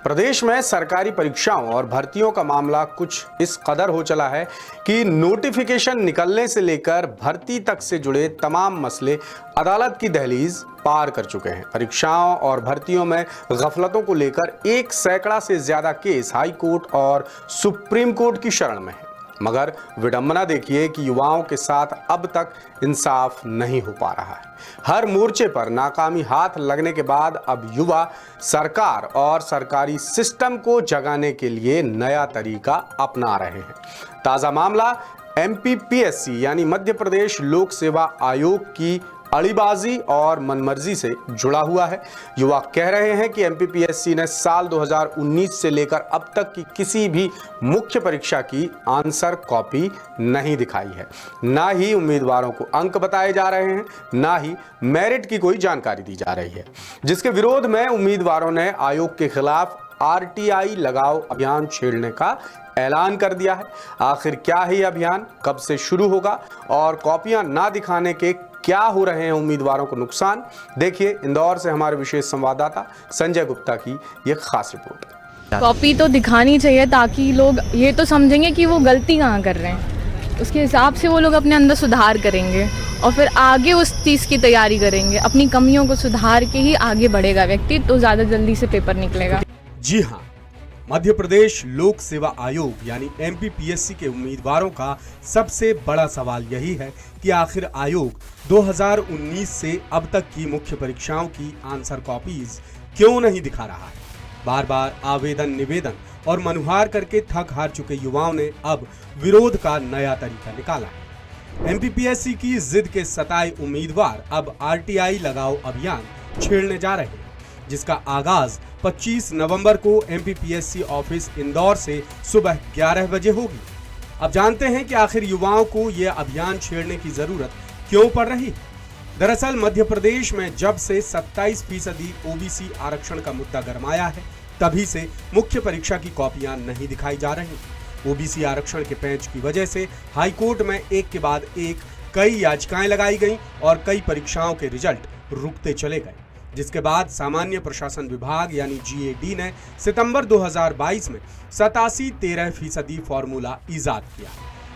प्रदेश में सरकारी परीक्षाओं और भर्तियों का मामला कुछ इस कदर हो चला है कि नोटिफिकेशन निकलने से लेकर भर्ती तक से जुड़े तमाम मसले अदालत की दहलीज पार कर चुके हैं। परीक्षाओं और भर्तियों में गफलतों को लेकर 1 सैकड़ा से ज्यादा केस हाई कोर्ट और सुप्रीम कोर्ट की शरण में है। मगर विडंबना देखिए कि युवाओं के साथ अब तक इंसाफ नहीं हो पा रहा है। हर मोर्चे पर नाकामी हाथ लगने के बाद अब युवा सरकार और सरकारी सिस्टम को जगाने के लिए नया तरीका अपना रहे हैं। ताजा मामला MPPSC यानी मध्य प्रदेश लोक सेवा आयोग की अड़ीबाजी और मनमर्जी से जुड़ा हुआ है। युवा कह रहे हैं कि MPPSC ने साल 2019 से लेकर अब तक की किसी भी मुख्य परीक्षा की आंसर कॉपी नहीं दिखाई है। ना ही उम्मीदवारों को अंक बताए जा रहे हैं, ना ही मेरिट की कोई जानकारी दी जा रही है, जिसके विरोध में उम्मीदवारों ने आयोग के खिलाफ RTI लगाओ अभियान छेड़ने का ऐलान कर दिया है। आखिर क्या है यह अभियान, कब से शुरू होगा और कॉपियां ना दिखाने के क्या हो रहे हैं उम्मीदवारों को नुकसान, देखिए इंदौर से हमारे विशेष संवाददाता संजय गुप्ता की ये खास रिपोर्ट। कॉपी तो दिखानी चाहिए ताकि लोग ये तो समझेंगे कि वो गलती कहाँ कर रहे हैं, उसके हिसाब से वो लोग अपने अंदर सुधार करेंगे और फिर आगे उस चीज़ की तैयारी करेंगे। अपनी कमियों को सुधार के ही आगे बढ़ेगा व्यक्ति, तो ज़्यादा जल्दी से पेपर निकलेगा। जी हाँ, मध्य प्रदेश लोक सेवा आयोग यानी MPPSC के उम्मीदवारों का सबसे बड़ा सवाल यही है कि आखिर आयोग 2019 से अब तक की मुख्य परीक्षाओं की आंसर कॉपीज क्यों नहीं दिखा रहा है। बार बार आवेदन निवेदन और मनुहार करके थक हार चुके युवाओं ने अब विरोध का नया तरीका निकाला है। MPPSC की जिद के सताए उम्मीदवार अब RTI लगाओ अभियान छेड़ने जा रहे हैं, जिसका आगाज 25 नवंबर को MPPSC ऑफिस इंदौर से सुबह 11 बजे होगी। अब जानते हैं कि आखिर युवाओं को यह अभियान छेड़ने की जरूरत क्यों पड़ रही है। दरअसल मध्य प्रदेश में जब से 27% OBC आरक्षण का मुद्दा गरमाया है, तभी से मुख्य परीक्षा की कॉपियां नहीं दिखाई जा रही। OBC आरक्षण के पेंच की वजह से हाईकोर्ट में एक के बाद एक कई याचिकाएं लगाई गईं और कई परीक्षाओं के रिजल्ट रुकते चले गए, जिसके बाद सामान्य प्रशासन विभाग यानी GAD ने सितंबर 2022 में 87-13% फॉर्मूला ईजाद किया।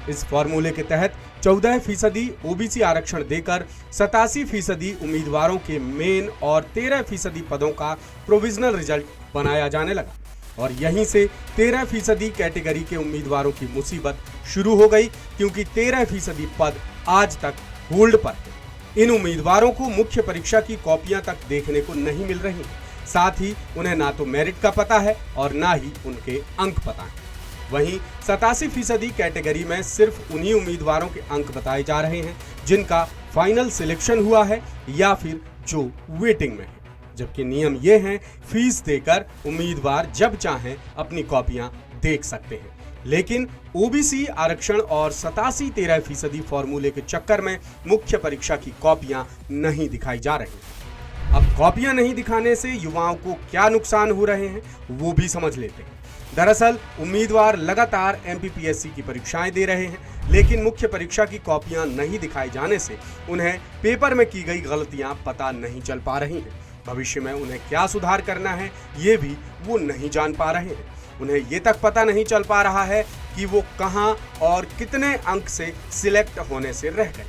इस फॉर्मूले के तहत 14% OBC आरक्षण देकर 87% उम्मीदवारों के मेन और 13% पदों का प्रोविजनल रिजल्ट बनाया जाने लगा और यहीं से 13% कैटेगरी के उम्मीदवारों की मुसीबत शुरू हो गई, क्योंकि 13% पद आज तक होल्ड पर है। इन उम्मीदवारों को मुख्य परीक्षा की कॉपियां तक देखने को नहीं मिल रही, साथ ही उन्हें ना तो मेरिट का पता है और ना ही उनके अंक पता है। वहीं 87% कैटेगरी में सिर्फ उन्हीं उम्मीदवारों के अंक बताए जा रहे हैं जिनका फाइनल सिलेक्शन हुआ है या फिर जो वेटिंग में है, जबकि नियम ये है फीस देकर उम्मीदवार जब चाहें अपनी कॉपियां देख सकते हैं। लेकिन OBC आरक्षण और 87-13% फॉर्मूले के चक्कर में मुख्य परीक्षा की कॉपियां नहीं दिखाई जा रही। अब कॉपियां नहीं दिखाने से युवाओं को क्या नुकसान हो रहे हैं वो भी समझ लेते हैं। दरअसल उम्मीदवार लगातार MPPSC की परीक्षाएं दे रहे हैं, लेकिन मुख्य परीक्षा की कॉपियां नहीं दिखाए जाने से उन्हें पेपर में की गई गलतियां पता नहीं चल पा रही हैं। भविष्य में उन्हें क्या सुधार करना है ये भी वो नहीं जान पा रहे हैं। उन्हें ये तक पता नहीं चल पा रहा है कि वो कहां और कितने अंक से सिलेक्ट होने से रह गए।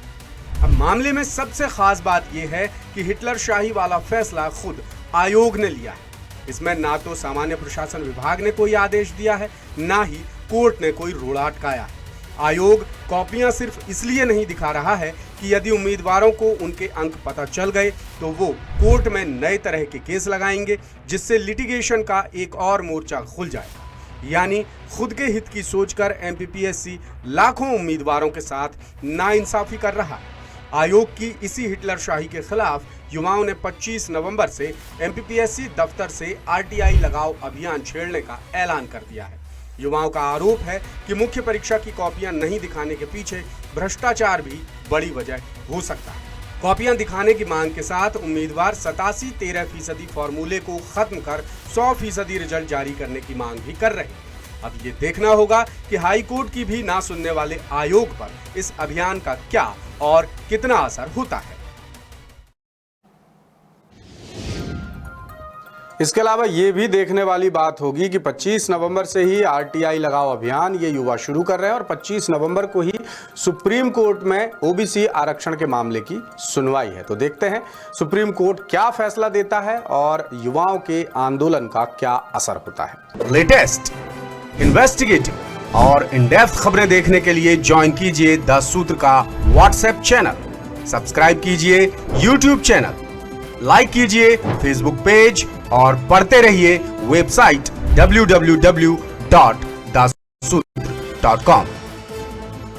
अब मामले में सबसे खास बात यह है कि हिटलर शाही वाला फैसला खुद आयोग ने लिया है। इसमें ना तो सामान्य प्रशासन विभाग ने कोई आदेश दिया है, ना ही कोर्ट ने कोई रोड़ा अटकाया है। आयोग कॉपियां सिर्फ इसलिए नहीं दिखा रहा है कि यदि उम्मीदवारों को उनके अंक पता चल गए तो वो कोर्ट में नए तरह के केस लगाएंगे, जिससे लिटिगेशन का एक और मोर्चा खुल जाएगा। यानी खुद के हित की सोचकर MPPSC लाखों उम्मीदवारों के साथ नाइंसाफी कर रहा है। आयोग की इसी हिटलर शाही के खिलाफ युवाओं ने 25 नवंबर से MPPSC दफ्तर से RTI लगाओ अभियान छेड़ने का ऐलान कर दिया है। युवाओं का आरोप है कि मुख्य परीक्षा की कॉपियां नहीं दिखाने के पीछे भ्रष्टाचार भी बड़ी वजह हो सकता है। कॉपियां दिखाने की मांग के साथ उम्मीदवार 87-13% फॉर्मूले को खत्म कर 100% रिजल्ट जारी करने की मांग भी कर रहे हैं। अब ये देखना होगा कि हाई कोर्ट की भी ना सुनने वाले आयोग पर इस अभियान का क्या और कितना असर होता है। इसके अलावा ये भी देखने वाली बात होगी कि 25 नवंबर से ही आरटीआई लगाओ अभियान ये युवा शुरू कर रहे हैं और 25 नवंबर को ही सुप्रीम कोर्ट में ओबीसी आरक्षण के मामले की सुनवाई है। तो देखते हैं सुप्रीम कोर्ट क्या फैसला देता है और युवाओं के आंदोलन का क्या असर होता है। लेटेस्ट, इन्वेस्टिगेटिव और इन डेप्थ खबरें देखने के लिए ज्वाइन कीजिए द सूत्र का व्हाट्सएप चैनल, सब्सक्राइब कीजिए यूट्यूब चैनल, लाइक कीजिए फेसबुक पेज और पढ़ते रहिए वेबसाइट www.dasootra.com।